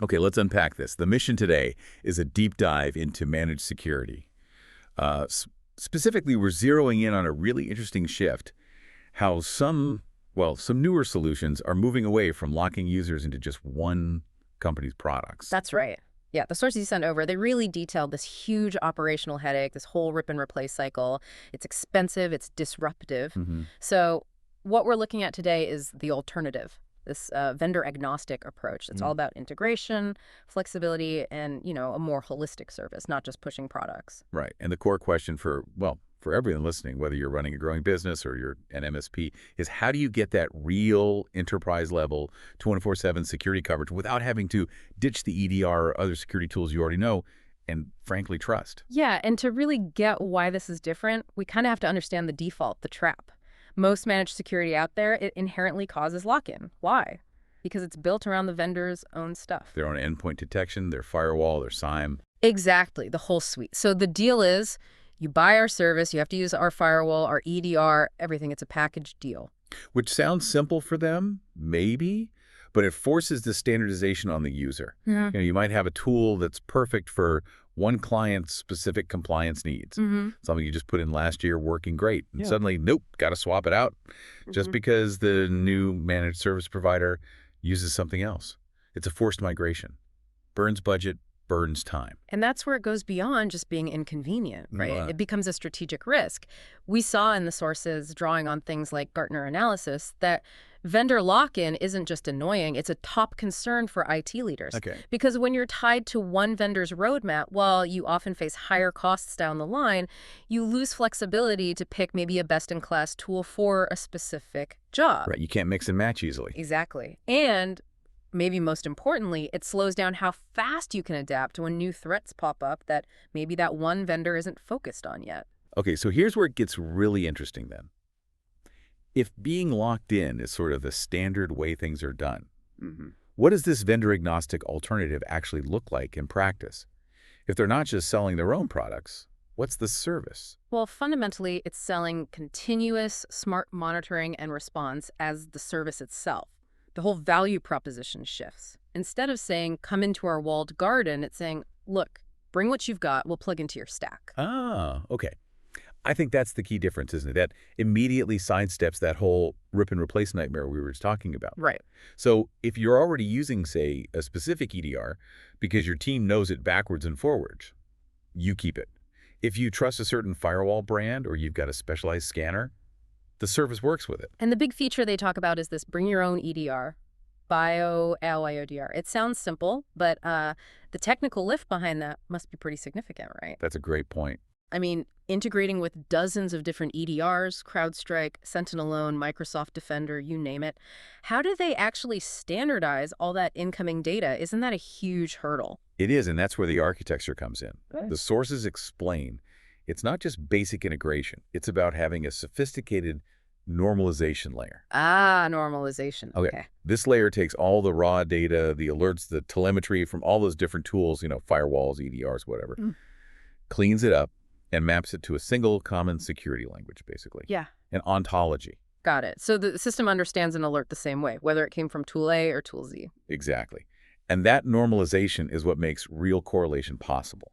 Okay, let's unpack this. The mission today is a deep dive into managed security. Uh, s- Specifically, we're zeroing in on a really interesting shift, how some newer solutions are moving away from locking users into just one company's products. That's right. Yeah, the sources you sent over, they really detailed this huge operational headache, this whole rip and replace cycle. It's expensive, it's disruptive. Hmm. So what we're looking at today is the alternative, this vendor-agnostic approach. It's all about integration, flexibility, and, a more holistic service, not just pushing products. Right. And the core question for everyone listening, whether you're running a growing business or you're an MSP, is how do you get that real enterprise level 24/7 security coverage without having to ditch the EDR or other security tools you already know and frankly trust? Yeah, and to really get why this is different, we kind of have to understand the default, the trap. Most managed security out there, it inherently causes lock-in. Why? Because it's built around the vendor's own stuff. Their own endpoint detection, their firewall, their SIEM, Exactly, the whole suite. So the deal is you buy our service, you have to use our firewall, our EDR, everything. It's a package deal. which sounds simple for them, maybe, but it forces the standardization on the user. Yeah. You might have a tool that's perfect for one client's specific compliance needs. Mm-hmm. Something you just put in last year working great. And Yeah. suddenly, nope, got to swap it out just Mm-hmm. because the new managed service provider uses something else. It's a forced migration. Burns budget, burns time. And that's where it goes beyond just being inconvenient, right? Right. It becomes a strategic risk. We saw in the sources, drawing on things like Gartner analysis, that vendor lock-in isn't just annoying, it's a top concern for IT leaders. Okay. Because when you're tied to one vendor's roadmap, while you often face higher costs down the line, you lose flexibility to pick maybe a best-in-class tool for a specific job. Right. You can't mix and match easily. Exactly. And maybe most importantly, it slows down how fast you can adapt when new threats pop up that maybe that one vendor isn't focused on yet. Okay, so here's where it gets really interesting then. If being locked in is sort of the standard way things are done, Mm-hmm. what does this vendor-agnostic alternative actually look like in practice? If they're not just selling their own products, what's the service? Well, fundamentally, it's selling continuous smart monitoring and response as the service itself. The whole value proposition shifts. Instead of saying, come into our walled garden, it's saying, look, bring what you've got, we'll plug into your stack. Ah, okay. I think that's the key difference, isn't it? That immediately sidesteps that whole rip and replace nightmare we were just talking about. Right. So if you're already using, say, a specific EDR because your team knows it backwards and forwards, you keep it. If you trust a certain firewall brand or you've got a specialized scanner, the service works with it. And the big feature they talk about is this bring your own EDR, BioLYODR. It sounds simple, but the technical lift behind that must be pretty significant, right? That's a great point. I mean, integrating with dozens of different EDRs, CrowdStrike, Sentinel-Alone, Microsoft Defender, you name it. How do they actually standardize all that incoming data? Isn't that a huge hurdle? It is, and that's where the architecture comes in. Good. The sources explain it's not just basic integration. It's about having a sophisticated normalization layer. Ah, normalization. Okay. This layer takes all the raw data, the alerts, the telemetry from all those different tools, firewalls, EDRs, whatever, cleans it up, and maps it to a single common security language, basically. Yeah. An ontology. Got it. So the system understands an alert the same way, whether it came from tool A or tool Z. Exactly. And that normalization is what makes real correlation possible.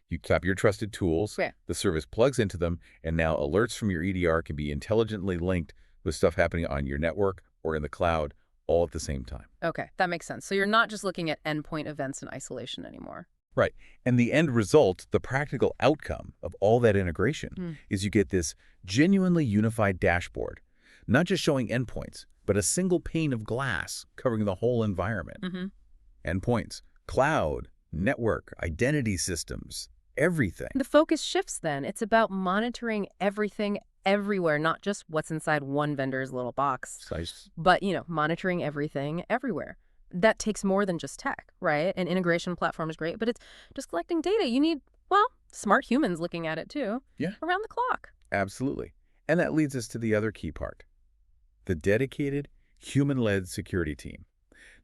You tap your trusted tools, Yeah. the service plugs into them, and now alerts from your EDR can be intelligently linked with stuff happening on your network or in the cloud all at the same time. Okay, that makes sense. So you're not just looking at endpoint events in isolation anymore. Right. And the end result, the practical outcome of all that integration is you get this genuinely unified dashboard, not just showing endpoints, but a single pane of glass covering the whole environment. Endpoints, cloud, network, identity systems, everything. The focus shifts then. It's about monitoring everything everywhere, not just what's inside one vendor's little box, but, monitoring everything everywhere. That takes more than just tech, right? An integration platform is great, but it's just collecting data. You need, smart humans looking at it too. Yeah. Around the clock. Absolutely. And that leads us to the other key part, the dedicated, human-led security team.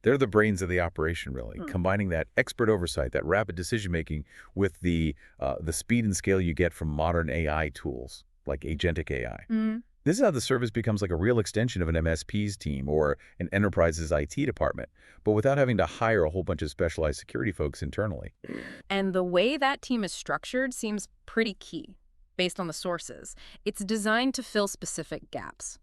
They're the brains of the operation, really, combining that expert oversight, that rapid decision-making with the speed and scale you get from modern AI tools like agentic AI. This is how the service becomes like a real extension of an MSP's team or an enterprise's IT department, but without having to hire a whole bunch of specialized security folks internally. And the way that team is structured seems pretty key, based on the sources. It's designed to fill specific gaps.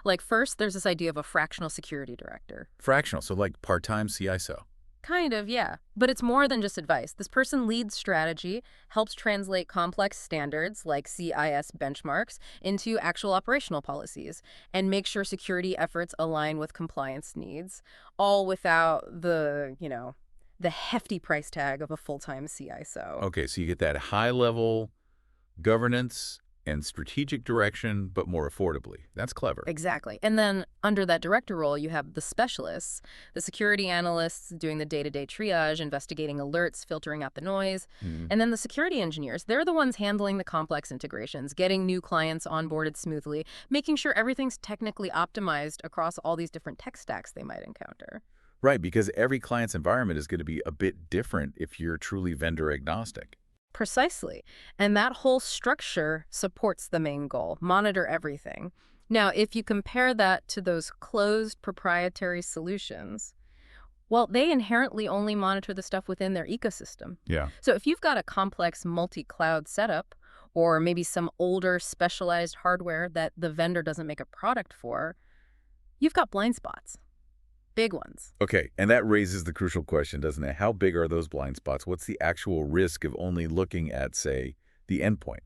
Like first, there's this idea of a fractional security director. Fractional, so like part-time CISO. Kind of, yeah. But it's more than just advice. This person leads strategy, helps translate complex standards like CIS benchmarks into actual operational policies, and make sure security efforts align with compliance needs, all without the hefty price tag of a full-time CISO. Okay, so you get that high-level governance and strategic direction, but more affordably. That's clever. Exactly. And then under that director role, you have the specialists, the security analysts doing the day-to-day triage, investigating alerts, filtering out the noise. And then the security engineers, they're the ones handling the complex integrations, getting new clients onboarded smoothly, making sure everything's technically optimized across all these different tech stacks they might encounter. Right, because every client's environment is going to be a bit different if you're truly vendor agnostic. Precisely. And that whole structure supports the main goal, monitor everything. Now, if you compare that to those closed proprietary solutions, well, they inherently only monitor the stuff within their ecosystem. Yeah. So if you've got a complex multi-cloud setup, or maybe some older specialized hardware that the vendor doesn't make a product for, you've got blind spots. Big ones. Okay, and that raises the crucial question, doesn't it? How big are those blind spots? What's the actual risk of only looking at, say, the endpoint?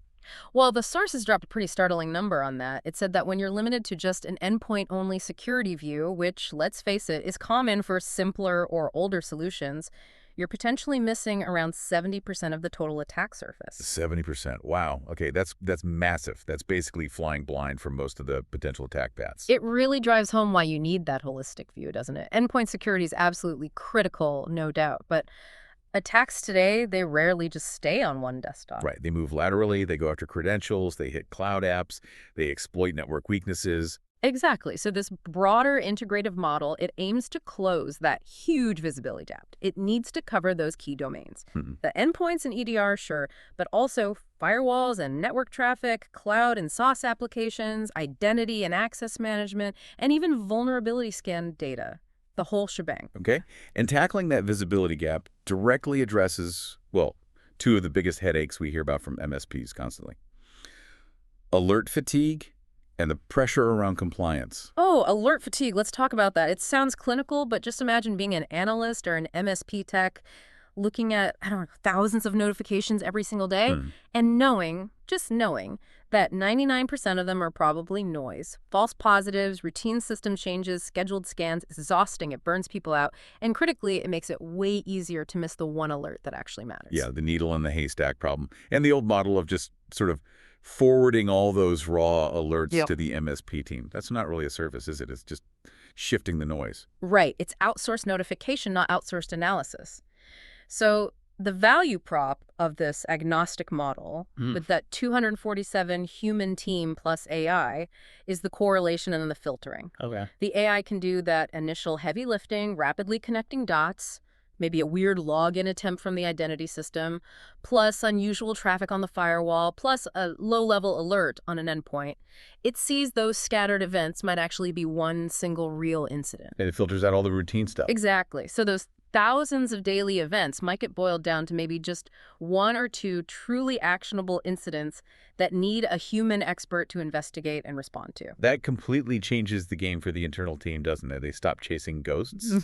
Well, the sources dropped a pretty startling number on that. It said that when you're limited to just an endpoint-only security view, which, let's face it, is common for simpler or older solutions, you're potentially missing around 70% of the total attack surface. 70%. Wow. Okay, that's massive. That's basically flying blind for most of the potential attack paths. It really drives home why you need that holistic view, doesn't it? Endpoint security is absolutely critical, no doubt, but attacks today, they rarely just stay on one desktop. Right. They move laterally, they go after credentials, they hit cloud apps, they exploit network weaknesses. Exactly. So this broader integrative model, it aims to close that huge visibility gap. It needs to cover those key domains. The endpoints and EDR, sure, but also firewalls and network traffic, cloud and SaaS applications, identity and access management, and even vulnerability scan data. The whole shebang. Okay. And tackling that visibility gap directly addresses, well, two of the biggest headaches we hear about from MSPs constantly. Alert fatigue and the pressure around compliance. Oh, alert fatigue. Let's talk about that. It sounds clinical, but just imagine being an analyst or an MSP tech looking at, I don't know, thousands of notifications every single day and just knowing that 99% of them are probably noise. False positives, routine system changes, scheduled scans, it's exhausting, it burns people out, and critically, it makes it way easier to miss the one alert that actually matters. Yeah, the needle in the haystack problem. And the old model of just sort of forwarding all those raw alerts to the MSP team. That's not really a service, is it? It's just shifting the noise. Right. It's outsourced notification, not outsourced analysis. So the value prop of this agnostic model with that 247 human team plus AI is the correlation and the filtering. Okay. The AI can do that initial heavy lifting, rapidly connecting dots, maybe a weird login attempt from the identity system, plus unusual traffic on the firewall, plus a low-level alert on an endpoint. It sees those scattered events might actually be one single real incident. And it filters out all the routine stuff. Exactly. So those thousands of daily events might get boiled down to maybe just one or two truly actionable incidents that need a human expert to investigate and respond to. That completely changes the game for the internal team, doesn't it? They stop chasing ghosts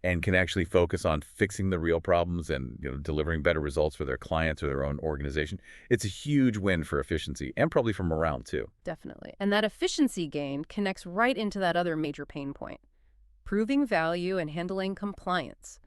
and can actually focus on fixing the real problems and delivering better results for their clients or their own organization. It's a huge win for efficiency and probably for morale, too. Definitely. And that efficiency gain connects right into that other major pain point, proving value and handling compliance.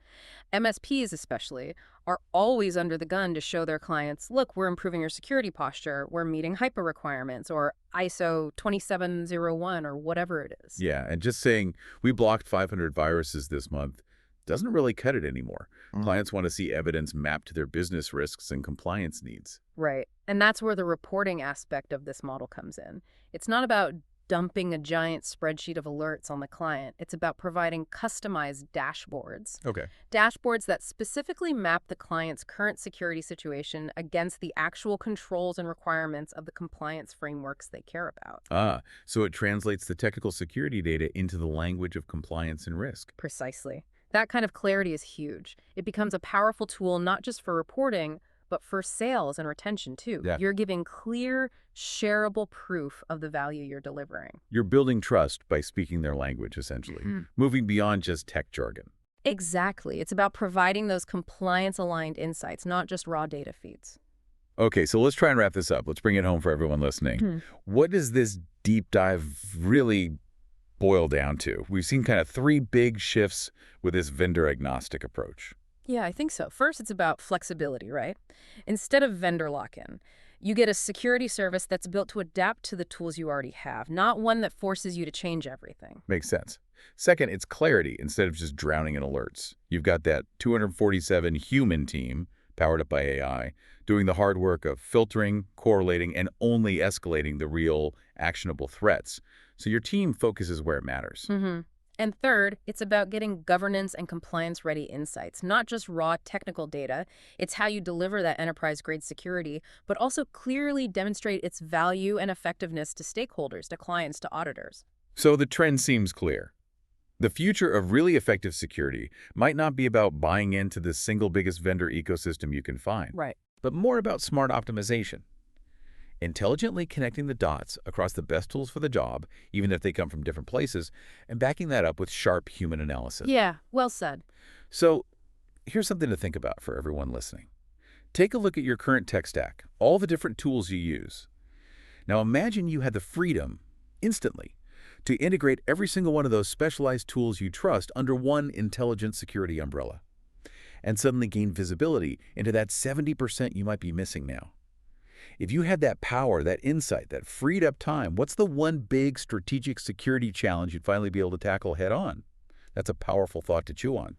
MSPs especially are always under the gun to show their clients, look, we're improving your security posture, we're meeting HIPAA requirements, or ISO 2701, or whatever it is. Yeah, and just saying we blocked 500 viruses this month doesn't really cut it anymore. Clients want to see evidence mapped to their business risks and compliance needs. Right. And that's where the reporting aspect of this model comes in. It's not about dumping a giant spreadsheet of alerts on the client. It's about providing customized dashboards. Okay. Dashboards that specifically map the client's current security situation against the actual controls and requirements of the compliance frameworks they care about. So it translates the technical security data into the language of compliance and risk. Precisely. That kind of clarity is huge. It becomes a powerful tool not just for reporting, but for sales and retention too. Yeah. You're giving clear, shareable proof of the value you're delivering. You're building trust by speaking their language, essentially, moving beyond just tech jargon. Exactly. It's about providing those compliance-aligned insights, not just raw data feeds. Okay, so let's try and wrap this up. Let's bring it home for everyone listening. What does this deep dive really boil down to? We've seen kind of 3 big shifts with this vendor-agnostic approach. Yeah, I think so. First, it's about flexibility, right? Instead of vendor lock-in, you get a security service that's built to adapt to the tools you already have, not one that forces you to change everything. Makes sense. Second, it's clarity instead of just drowning in alerts. You've got that 247 human team, powered up by AI, doing the hard work of filtering, correlating, and only escalating the real actionable threats. So your team focuses where it matters. And third, it's about getting governance and compliance-ready insights, not just raw technical data. It's how you deliver that enterprise-grade security, but also clearly demonstrate its value and effectiveness to stakeholders, to clients, to auditors. So the trend seems clear. The future of really effective security might not be about buying into the single biggest vendor ecosystem you can find, Right. but more about smart optimization. Intelligently connecting the dots across the best tools for the job, even if they come from different places, and backing that up with sharp human analysis. Yeah, well said. So here's something to think about for everyone listening. Take a look at your current tech stack, all the different tools you use. Now imagine you had the freedom, instantly, to integrate every single one of those specialized tools you trust under one intelligent security umbrella, and suddenly gain visibility into that 70% you might be missing now. If you had that power, that insight, that freed up time, what's the one big strategic security challenge you'd finally be able to tackle head on? That's a powerful thought to chew on.